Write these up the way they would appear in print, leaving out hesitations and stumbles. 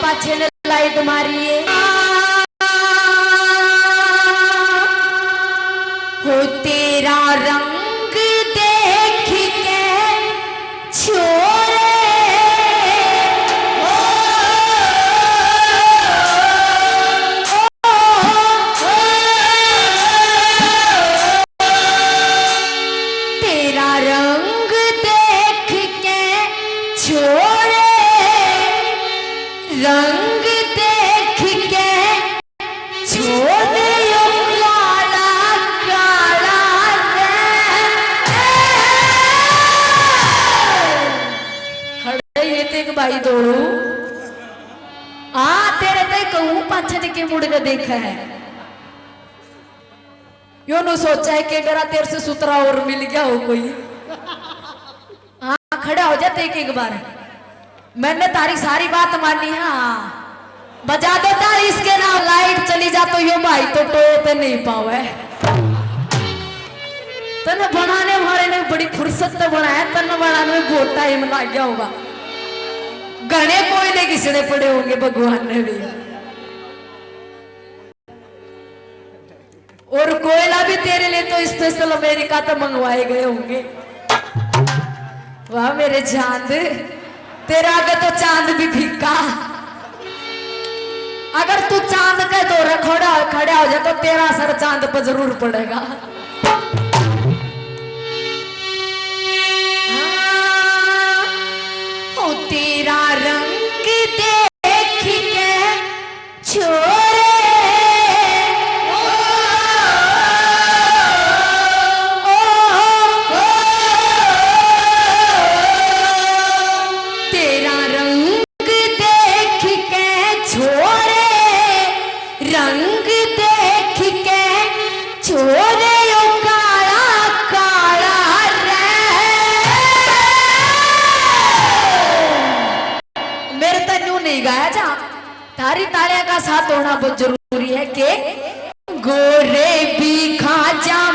पाछे ने लाइट मारी है हो तेरा रंग देख के छोरे तेरा रंग देख के छोरे रंग देख के छोरे भाई दौड़ू तेरे ते कहूं पाछे के मुड़ के देखा है यो नु सोचा है कि मेरा तेरे से सुतरा और मिल गया हो कोई खड़ा हो जाते एक बार मैंने तारी सारी बात मानी बजा दो तारी इसके नाम लाइट चली जा तो यो भाई तो टोते नहीं पावे तने बनाने वाले ने बड़ी फुर्सत से बनाया तने बनाने में बहुत टाइम लग गया होगा गणे कोयले घिसने पड़े होंगे भगवान ने भी और कोयला भी तेरे लिए तो स्पेशल अमेरिका तो मंगवाए गए होंगे वाह मेरे चांद तेरा आगे तो चांद भी फीका अगर तू चांद के दौरे खड़ा हो जाए तो तेरा असर चांद पर जरूर पड़ेगा तेरा रंग देख के छोरे तेरा रंग देख के छोरे रंग देख के छोरे गाया जा तारी तालियां का साथ होना बहुत जरूरी है कि गोरे भी खा जा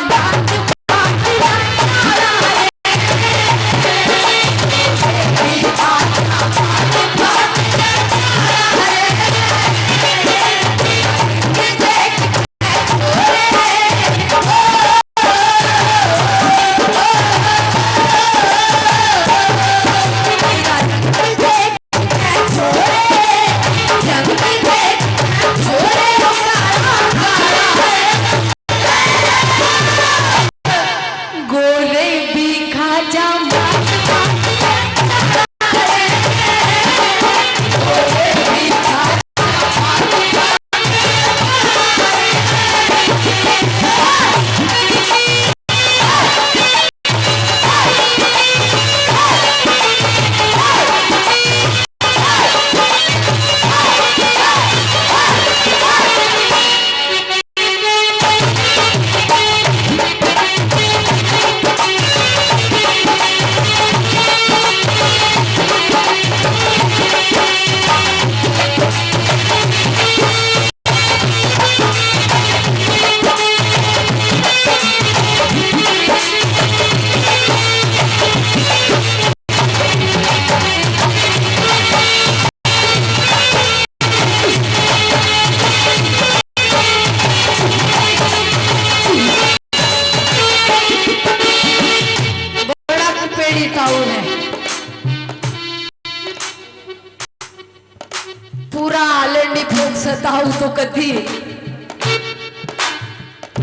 पूरा लेंडी फोक से ताऊ तो कदी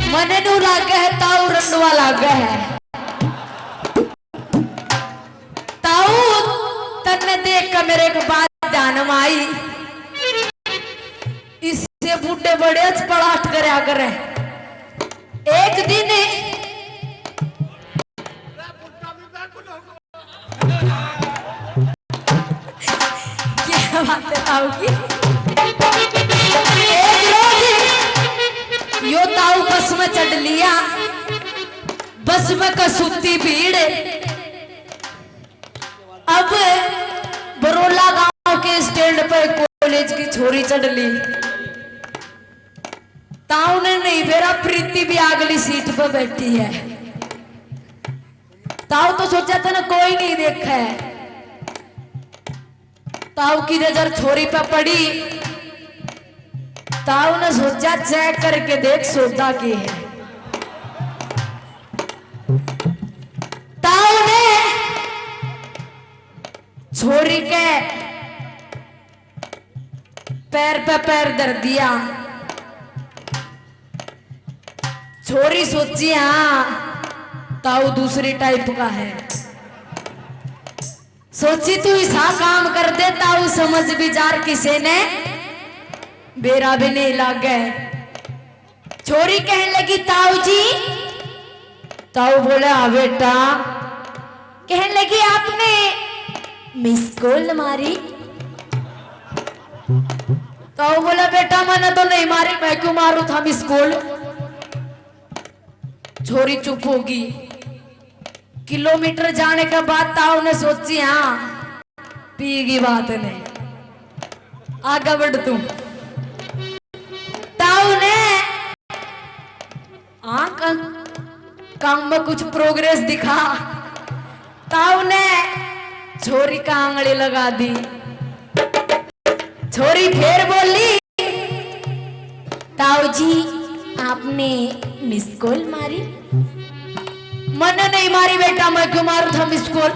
मने नू लागे है ताऊ रंडवा लागे है ताऊ तन्ने देख कर मेरे के बाद ध्यान में आई इससे बूढ़े बड़े पड़ाट करया करे एक दिन क्या बात है ताऊ की एक रोज यो ताऊ बस में चढ़ लिया बस में कसूती भीड़ अब बरोला गांव के स्टैंड पर कॉलेज की छोरी चढ़ ली ताऊ ने नहीं मेरा प्रीति भी अगली सीट पर बैठी है ताऊ तो सोचा था ना कोई नहीं देखा है ताऊ की नजर छोरी पे पड़ी। ताऊ ने सोचा चेक करके देख सौदा की है। ताऊ ने छोरी के पैर पे पैर धर दिया। छोरी सोची हाँ ताऊ दूसरी टाइप का है। सोची तू ऐसा काम कर दे ताऊ समझ विचार किसे ने बेरा भी नहीं लागे। छोरी कहने लगी ताऊ जी। ताऊ बोले हाँ बेटा। कहने लगी आपने मिस कॉल मारी। ताऊ बोला बेटा मैंने तो नहीं मारी, मैं क्यों मारू था मिस कॉल। छोरी चुप होगी। किलोमीटर जाने के बाद ताऊ ने सोची हाँ पीगी बात नहीं, आगे बढ़ तू। ताऊ ने काम में कुछ प्रोग्रेस दिखा। ताऊ ने छोरी का आंगली लगा दी। छोरी फिर बोली ताऊ जी आपने मिस कॉल मारी। मैंने नहीं मारी बेटा, मैं क्यों मारू था मिस कॉल।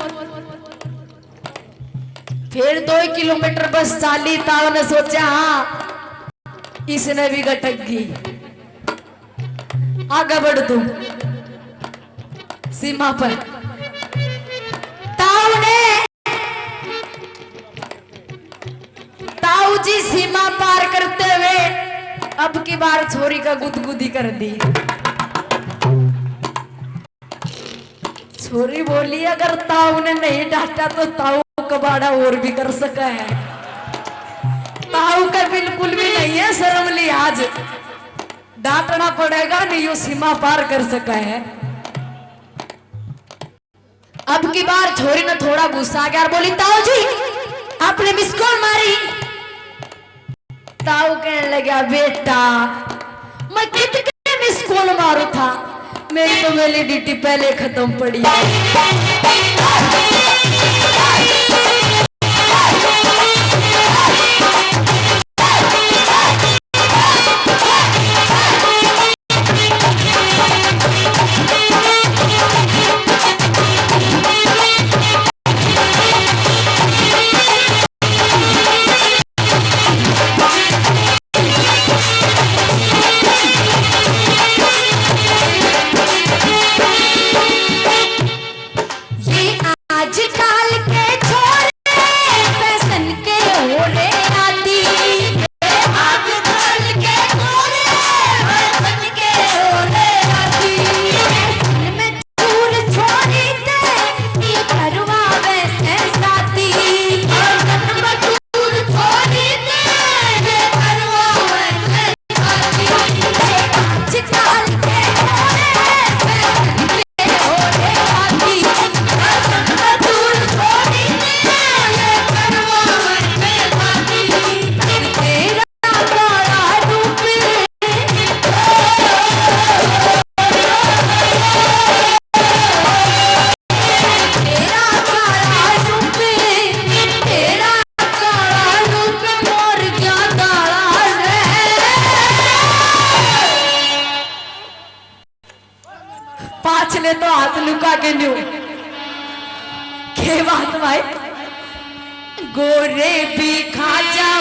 फिर 2 किलोमीटर बस चाली। ताऊ ने सोचा हाँ इसने भी गटक गई, आगे बढ़ तू सीमा पर। ताऊ जी सीमा पार करते हुए अब की बार छोरी का गुदगुदी कर दी। छोरी बोली अगर ताऊ ने नहीं डांटा तो ताऊ कबाड़ा और भी कर सका है। ताऊ का बिल्कुल भी नहीं है शर्म लिहाज, डांटना पड़ेगा नहीं, यो सीमा पार कर सका है। अब की बार छोरी ने थोड़ा गुस्सा आ गया और बोली ताऊ जी आपने मिस कॉल मारी। ताऊ कहने लगा बेटा मैं कितने मिस कॉल मारू था, मेरी तो वैलिडिटी पहले खत्म पड़ी है। पाछले तो हाथ लुका के न्यू के बात भाई गोरे भी खाजा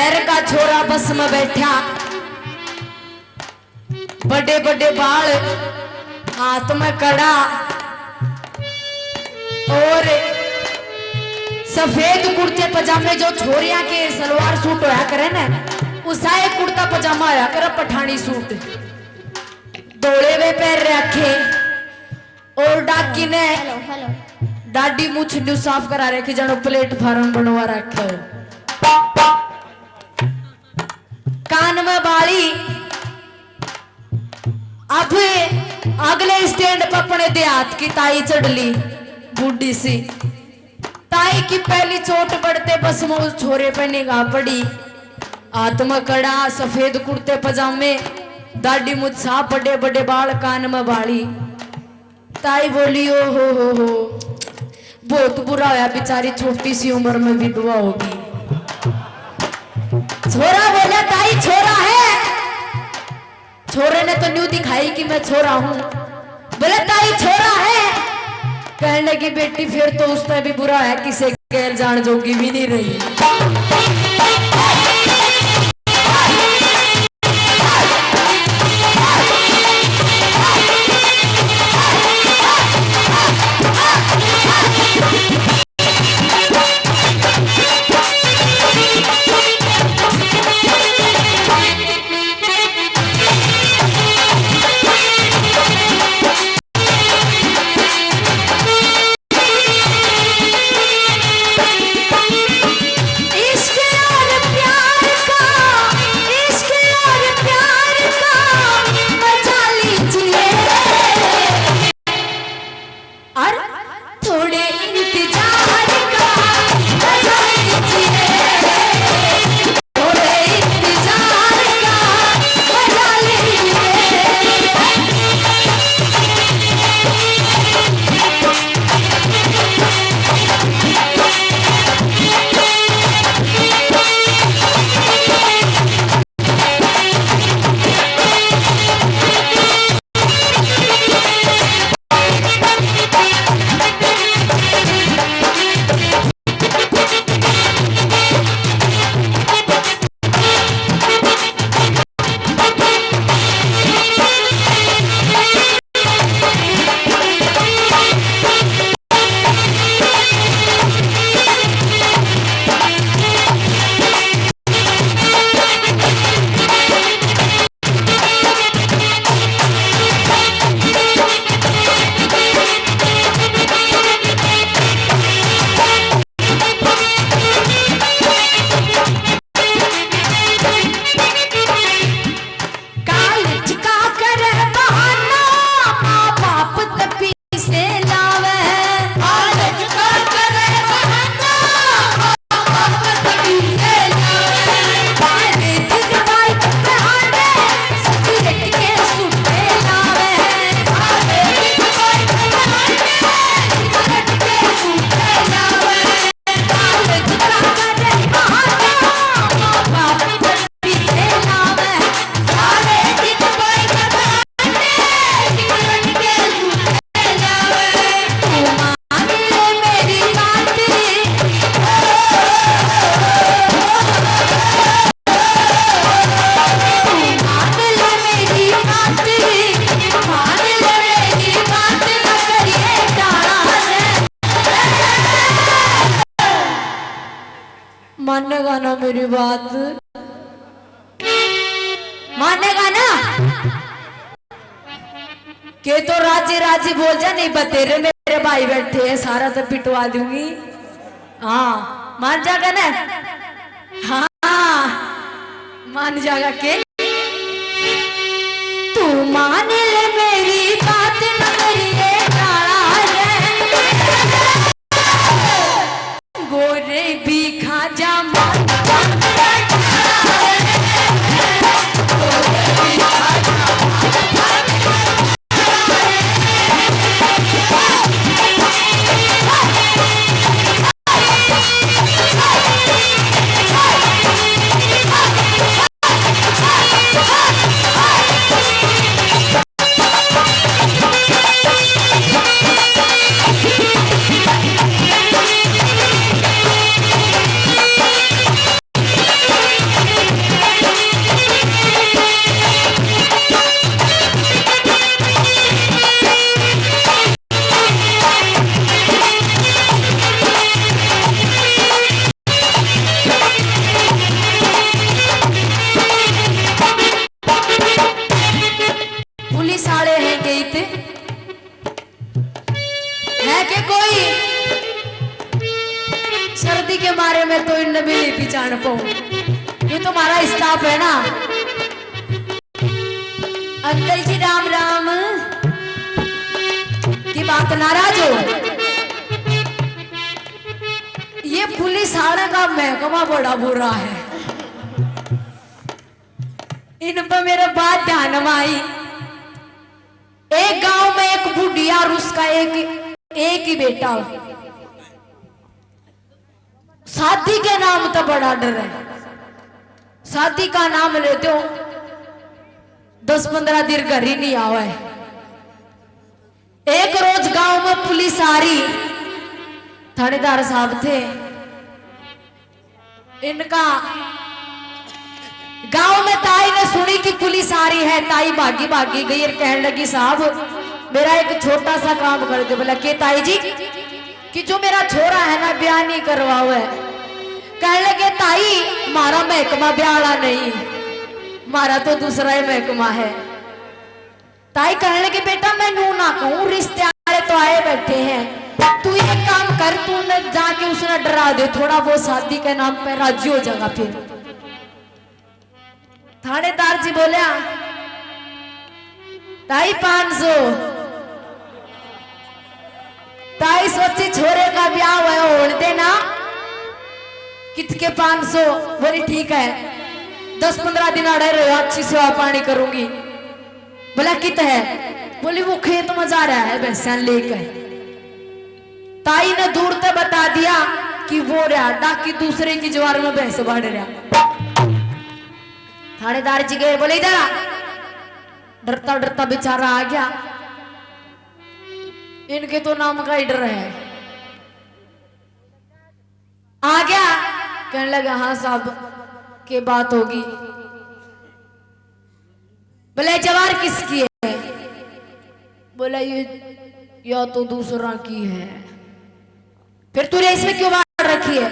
शहर का छोरा बस में बैठा, बड़े बड़े बाल, हाथ में कड़ा और सफेद कुर्ते पजामे जो छोरिया के सलवार सूट होया करे ना, उसा एक कुर्ता पजामा होया करे पठानी सूट, दौड़े वे पैर रखे और डाकी ने दाढ़ी मुछ न्यू साफ करा रखी, जनो प्लेटफार्म बनवा रखे, कान में बाली। अब अगले स्टैंड पर अपने देहात की ताई चढ़ ली, बूढ़ी सी ताई की पहली चोट पड़ते बस में उस छोरे पे निगाह पड़ी, हाथ में कड़ा, सफेद कुर्ते पजामे, दाढ़ी मुझ साफ, बड़े बड़े बाल, कान में बाली। ताई बोली ओ हो, बहुत बुरा होया, बेचारी छोटी सी उम्र में विधवा होगी। छोरा बोला ताई छोरा है, छोरे ने तो न्यू दिखाई कि मैं छोरा हूं, बोले ताई छोरा है, कहने लगी बेटी फिर तो उसमें भी बुरा है, किसे गैर जान जोगी भी नहीं रही। मानेगा ना मेरी बात, मानेगा ना? के तो राजी राजी बोल जा, नहीं बतेरे मेरे भाई बैठे हैं, सारा तो पिटवा दूंगी। हाँ मान जाएगा ना? हाँ मान जाएगा के? तू मान ले मेरी बात न करिए गोरे भी खा जा शक्ति के मारे में तो इन भी नहीं पहचान पाऊं। ये तो हमारा स्टाफ है ना। अंकल जी राम राम। की बात नाराज हो? ये पुलिस आने का महकमा बड़ा बुरा है। इन पर मेरे बात ध्यान में आई। एक गांव में एक बुढ़िया और उसका एक ही बेटा। शादी के नाम तो बड़ा डर है। शादी का नाम लेते हो 10-15 दिन घर ही नहीं आवा है। एक रोज गांव में पुलिस आ रही। थानेदार साहब थे। इनका गांव में ताई ने सुनी कि पुलिस आ रही है। ताई भागी भागी गई और कहने लगी साहब मेरा एक छोटा सा काम कर दो। बोला के ताई जी? कि जो मेरा छोरा है ना ब्याह नहीं करवाओ है। कहने लगे ताई मारा महकमा ब्याह नहीं, मारा तो दूसरा ही महकमा है। ताई कहने लगे बेटा मैं नू ना कहूं, रिश्ते वाले तो आए बैठे हैं। तू ये काम कर, तू न जाके उसने डरा दे थोड़ा, वो शादी के नाम पे राजी हो जाएगा। फिर थानेदार जी बोलिया ताई 500। ताई सोची छोरे का ब्याह हुआ होने देना, कितके 500। बोली ठीक है 10-15 दिन अड़े रहो, अच्छी सेवा पानी करूंगी। बोला कित है? बोली वो खेत में जा रहा है भैंसा लेकर। ताई ने दूर से बता दिया कि वो रहा डाकी दूसरे की ज्वार में भैंस बाढ़ रहा। थानेदार जी गए, बोले इधर आ। डरता डरता बेचारा आ गया। इनके तो नाम का ही डर है। आ गया, कहने लगा हाँ साहब के बात होगी। बोले जवार किसकी है? बोला ये या तो दूसरा की है। फिर तूने इसमें क्यों बाढ़ रखी है?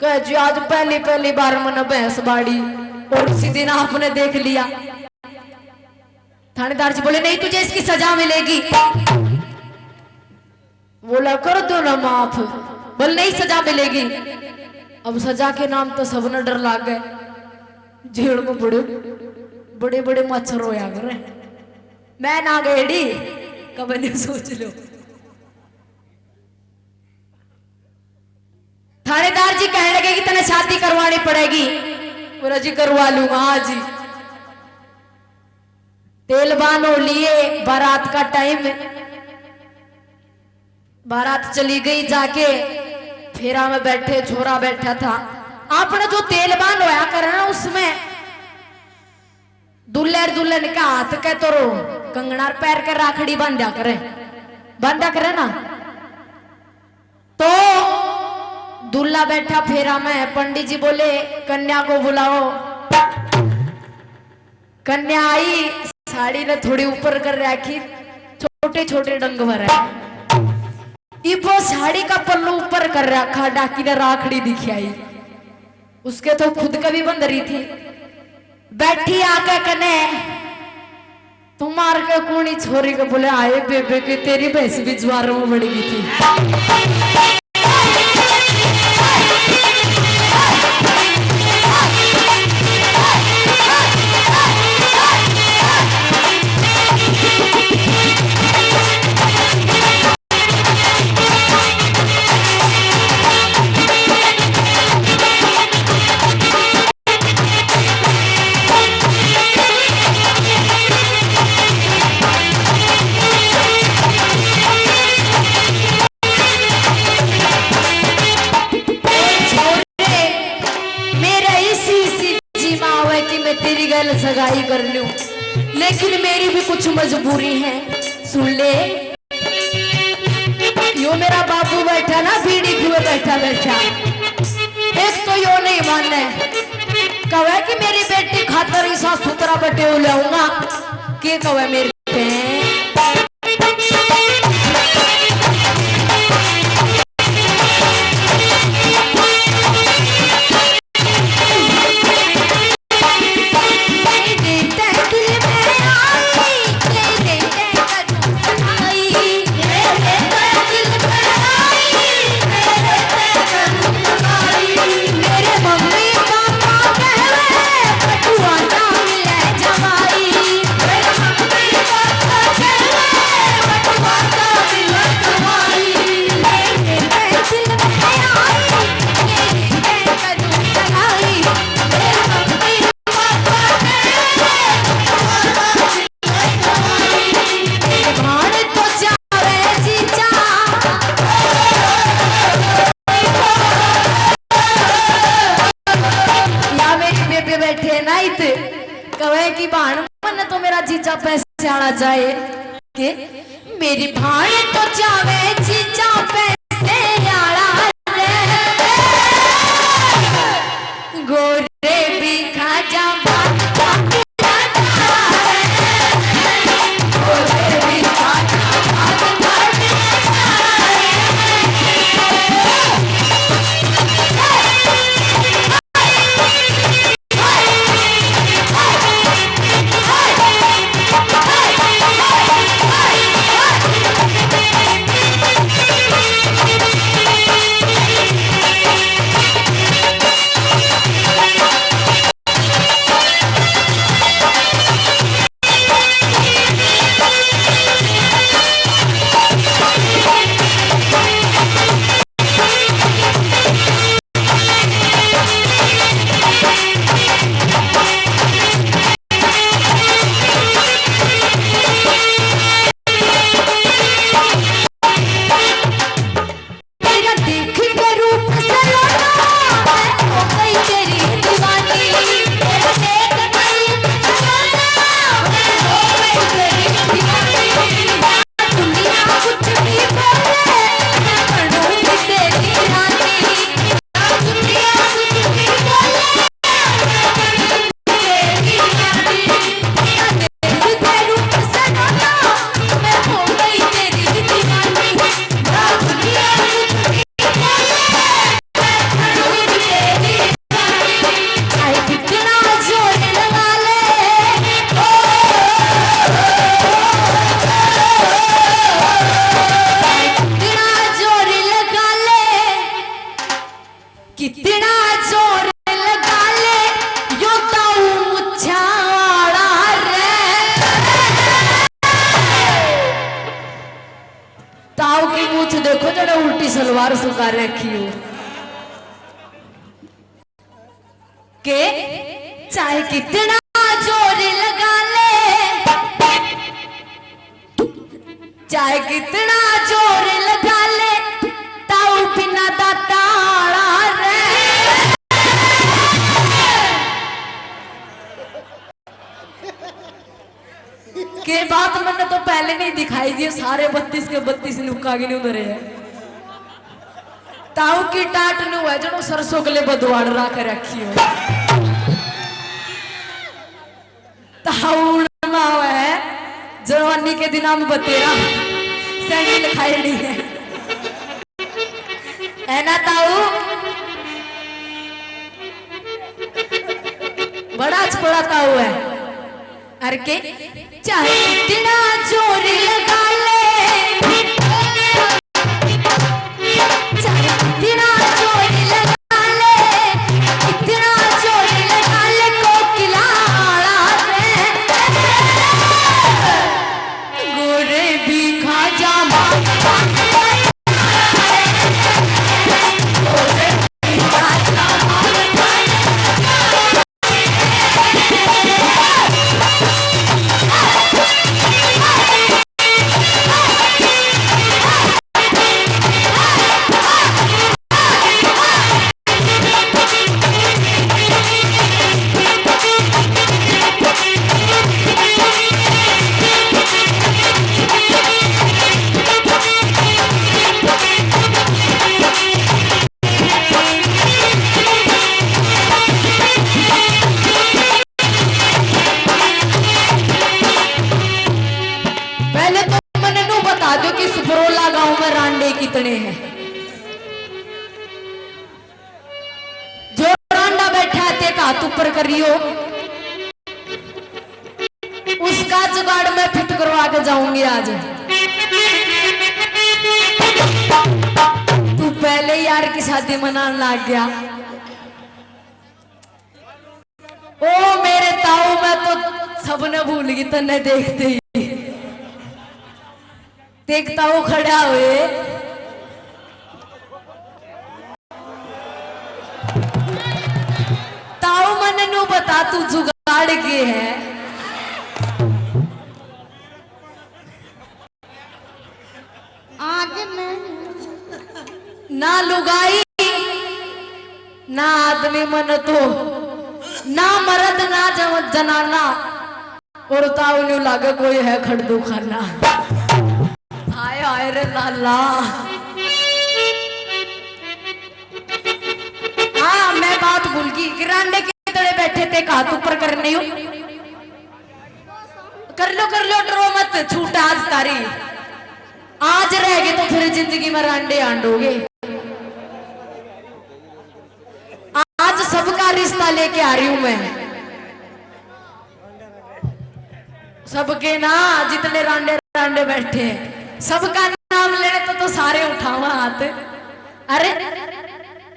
कह जी आज पहली बार मैंने भैंस बाड़ी और उसी दिन आपने देख लिया। थानेदार जी बोले नहीं तुझे इसकी सजा मिलेगी। बोला कर दो ना माफ। बोले नहीं सजा मिलेगी। अब सजा के नाम तो सबने डर लाग गए। जेल में बड़े बड़े मच्छर होया करे। मैं ना गएडी कब नहीं सोच लो। थानेदार जी कहने लगे कि तने शादी करवानी पड़ेगी। बोला जी करवा लूंगा। हाँ जी। तेल बानो लिए, बारात का टाइम, बारात चली गई। जाके फेरा में बैठे, छोरा बैठा था। आपने जो तेल बान होया करे ना उसमें दुल्हन दुल्हन का हाथ के तो कंगना पैर के राखड़ी बांधा करे ना। तो दूल्हा बैठा फेरा में। पंडित जी बोले कन्या को बुलाओ। कन्या आई, साड़ी ने थोड़ी ऊपर कर रखी, छोटे छोटे डंग भर है। वो साड़ी का पल्लू ऊपर कर रखा। डाकी ने राखड़ी दिखाई, उसके तो खुद का भी बंद रही थी। बैठी आके कने तुम्हार के कूनी छोरी के बोले आए बेबे के तेरी भैंस भी ज्वारों में बढ़ गई थी। सगाई कर लूं, लेकिन मेरी भी कुछ मजबूरी है। सुन ले, यो मेरा बाबू बैठा ना बीड़ी पिए बैठा। एक तो यो नहीं मानना है, कहे कि मेरी बेटी खातर ही साफ सुथरा बटे हो लाऊंगा। के कहे मेरे पे कहे कि भाण मन तो मेरा जीजा पैसे आना जाए के मेरी भाण तो जावे जीजा पैसे आना गोरे भी खा जा देखो जरा उल्टी सलवार सुखा रखी हो के चाहे कितना जोर लगा ले चाहे कितना जोर लगा ले ताऊ बिना दाताड़ा रे के बात मैंने तो पहले नहीं दिखाई दी सारे 32 के 32 नुका के नहीं उधरे है ताऊ की टाट नु है जो सरसों के लिए बदवाड़ रख रखी हो ताऊ माव है जवानी के दिन हम बतेरा सैंडल खाई है ना ताऊ बड़ा छोड़ा ताऊ है अरे के चाहे कितना जोर लगा ले चाहे कितना जोर लगा ले कितना जोर लगा ले कोकिलाड़ा रे गोरे भी खा जा कितने हैं जो रांडा बैठा है ते हाथ ऊपर करियो उसका जुगाड़ मैं फिट करवा के जाऊंगी आज तू पहले यार की शादी मनाने लग गया ओ मेरे ताऊ मैं तो सबने भूल गई तन्ने देखते ही देखता हूँ खड़ा हुए ताऊ मन नु बता तू जुगाड़ के है आज मैं ना लुगाई ना आदमी मन तो ना मर्द ना जनाना और ताऊ न्यू लागे कोई है खड़दू खाना। हाय हाय रे लाला। हाँ मैं बात भूल गई, गिरांडे के तले बैठे थे हाथ ऊपर करने हो। कर लो डरो मत, छूट आज तारी। आज रह गए तो फिर जिंदगी में रांडे आंडोगे। आज सबका रिश्ता लेके आ रही हूं मैं, सबके ना जितने रांडे रांडे बैठे हैं सबका नाम लेने तो सारे उठावा हाथ। अरे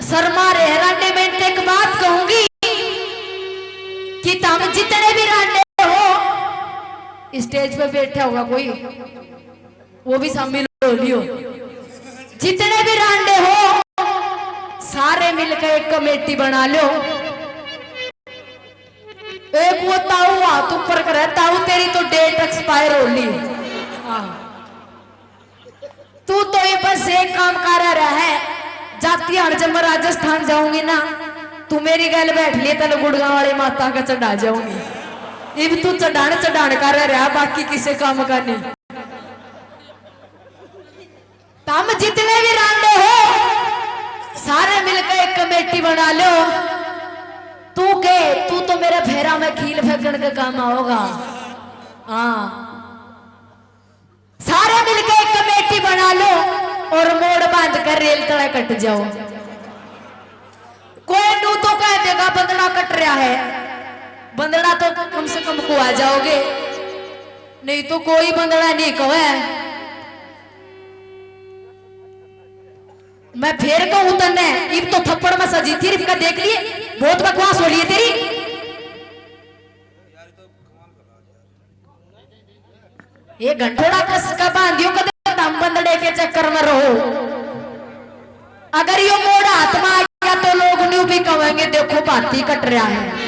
शर्मा रहे रांडे में एक बात कहूंगी कि तुम जितने भी रांडे हो, स्टेज पे बैठा होगा कोई वो भी शामिल हो लियो। जितने भी रांडे हो सारे मिलकर एक कमेटी बना लो। एक वो ताऊ हाथ ऊपर करे, ताऊ तेरी तो डेट एक्सपायर हो ली। तू तो ये बस एक काम कर रहा है, जाती हर जब मैं राजस्थान जाऊंगी ना तू मेरी गल बैठ लिए तेल गुड़गांव वाली माता का चढ़ा जाऊंगी। इब तू चढ़ान कर रहा, बाकी किसी काम का नहीं। तुम जितने भी रांडे हो सारे मिलकर एक कमेटी बना लो। तू तो मेरे फेरा में खील फेंकने का काम आओगा। हाँ सारे मिलकर एक कमेटी बना लो और मोड़ बांध कर रेल तला कट जाओ। कोई नू तो कह देगा बंदड़ा कट रहा है, बंदड़ा तो कम से कम को आ जाओगे, नहीं तो कोई बंदड़ा नहीं कहे। मैं फेर कहूं तन्ने इब तो थप्पड़ में सजी थी, इनका देख लिए बहुत बकवास हो रही है तेरी। ये घंटोड़ा कस का बांधियो कदे दम बंदड़े के चक्कर में रहो। अगर यो मोड़ा हाथ में आ गया तो लोग न्यू भी कहेंगे देखो बाती कट रहा है।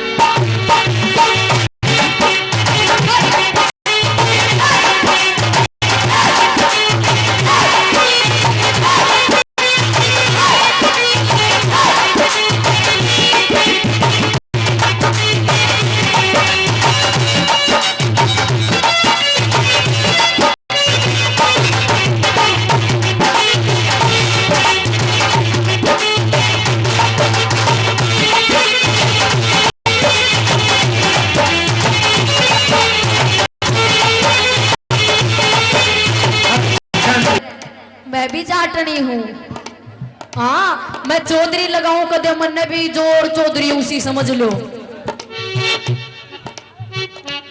मैं भी जाटनी हूँ। हाँ मैं चौधरी लगाऊं कदे मन ने भी जोर चौधरी उसी समझ लो।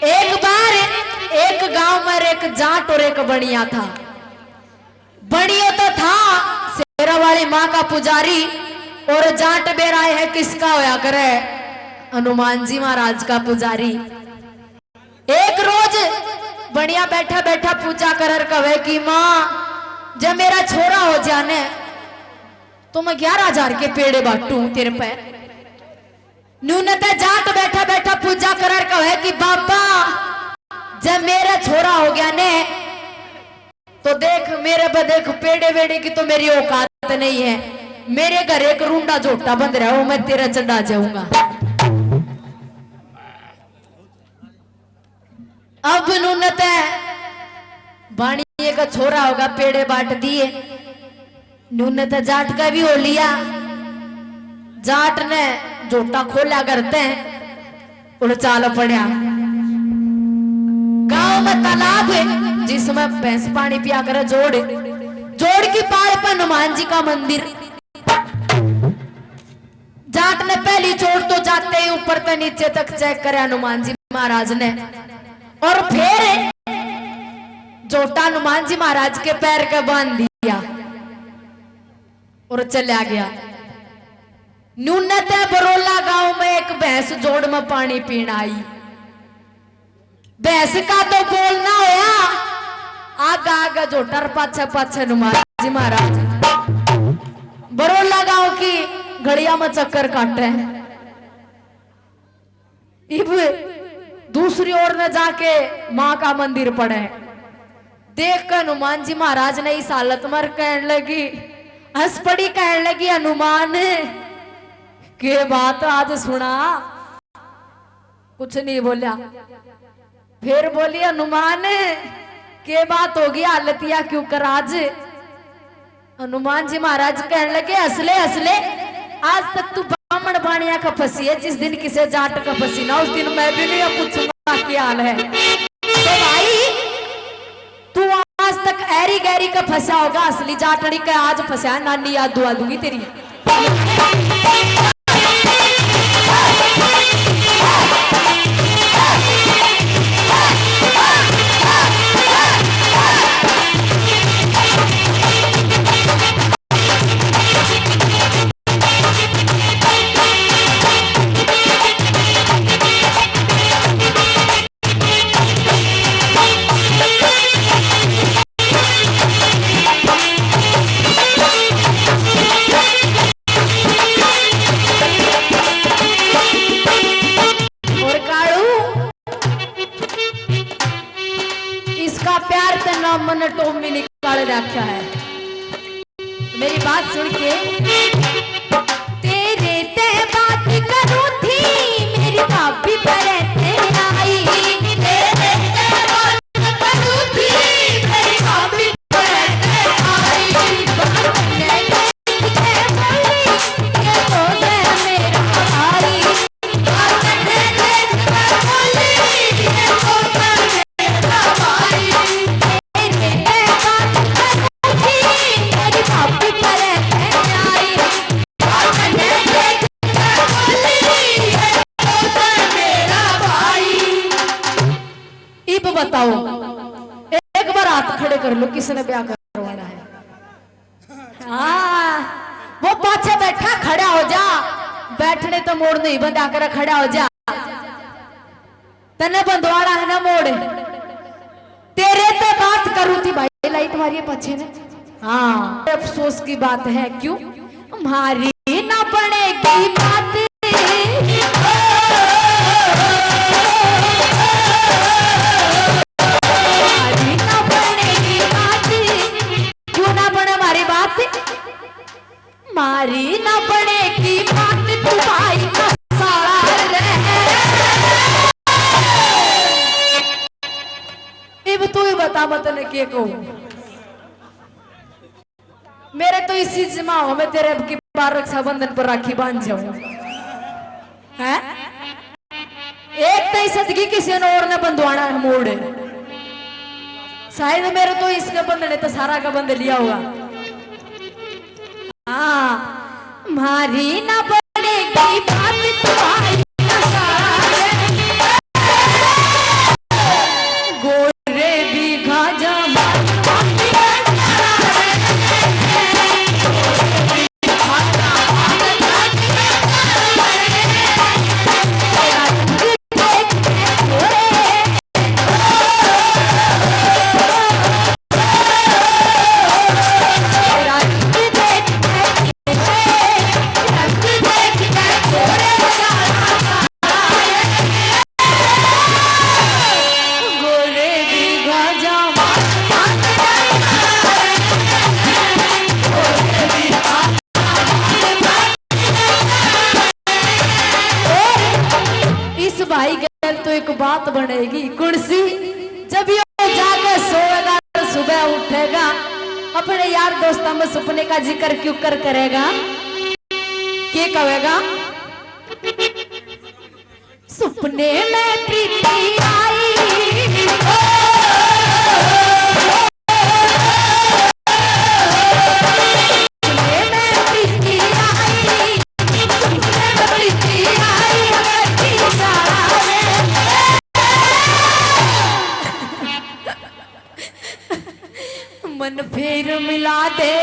एक बार एक गांव में एक जाट और एक बनिया था। बनिया तो था शेरा वाली माँ का पुजारी और जाट बेरा है किसका होया करे हनुमान जी महाराज का पुजारी। एक रोज बनिया बैठा बैठा पूजा कर कहे कि माँ जब मेरा छोरा हो जाने तो मैं 11,000 के पेड़े बांटू तेरे पे। न्यूनता जाट बैठा बैठा पूजा कर कहे कि बाबा जब मेरा छोरा हो गया ने तो देख मेरे पे देख पेड़े वेड़े की तो मेरी औकात नहीं है। मेरे घर एक रूंडा झोटा बंद रहा हो मैं तेरा चढ़ा जाऊंगा। अब न्यूनता बाणी का छोरा होगा पेड़े बांट दिए। नूने तो जाट का भी हो लिया। जाट ने जोटा खोला करते हैं और चाल पड़ा। गांव में तालाब है जिसमें भैंस पानी पिया करे जोड़ की पार पर हनुमान जी का मंदिर। जाट ने पहली चोट तो जाते ही ऊपर से नीचे तक चेक करे हनुमान जी महाराज ने और फिर जोटा हनुमान जी महाराज के पैर का बांध दिया और चला गया। न्यूनत बरोला गांव में एक भैंस जोड़ में पानी पीना आई। भैंस का तो बोलना होया आगा आगा जोटर पाछे पाछे हनुमान जी महाराज। बरोला गांव की घड़िया में चक्कर काटे। इब दूसरी ओर में जाके माँ का मंदिर पड़े। देख कर हनुमान जी महाराज ने इस हालत में कहने लगी हंस पड़ी कहने लगी हनुमान के बात आज सुना कुछ नहीं बोला। फिर बोली हनुमान के बात होगी हालतिया क्यों कर आज। हनुमान जी महाराज कहने लगे असले असले आज तक तू ब्राह्मण बाणिया का फंसी है, जिस दिन किसे जाट का फंसी ना उस दिन मैं भी नहीं पूछूंगा क्या हाल है। तो भाई तू आज तक ऐरी गैरी का फंसा होगा, असली जाटड़ी का आज फंसा, नानी याद दुआ दूंगी तेरी। मन टोमी निकाल रखा है। मेरी बात सुन के तेरे ते बात करूं थी मेरी भाभी पर आई, तेरे ते बात करूं थी मेरी भाभी पर आई, ये तो है मेरा भाई, बताओ एक बार हाथ खड़े कर लो किसने ब्याह करवाना है। हाँ वो पाछे बैठा खड़ा हो जा, बैठने तो मोड़ नहीं बंधा कर खड़ा हो जा, तने बंधवाड़ा है ना मोड़। तेरे पे बात करूं थी भाई लाइट मारिए पीछे ने। हाँ अफसोस की बात है क्यों हमारी ना बनेगी बात, मारी ना पड़ेगी बात तू भाई का सारा रहे। अब तू ही बता मतने के को मेरे तो इसी जमाओ में तेरे की बार रक्षाबंधन पर राखी बांध जाऊं है। एक तो सदगी किसी ने और ने बंधवाना है मोड़, शायद मेरे तो इसके बंधने तो सारा का बंध लिया होगा। हाँ मारी ना पड़ेगी बात तुम्हारी गोरे भी घाजा भाई गैल तो एक बात बनेगी कुर्सी, जब ये जाकर सोएगा तो सुबह उठेगा अपने यार दोस्तों में सपने का जिक्र क्यों करेगा, क्या कहेगा सपने में प्रीति आई मन फिर मिला दे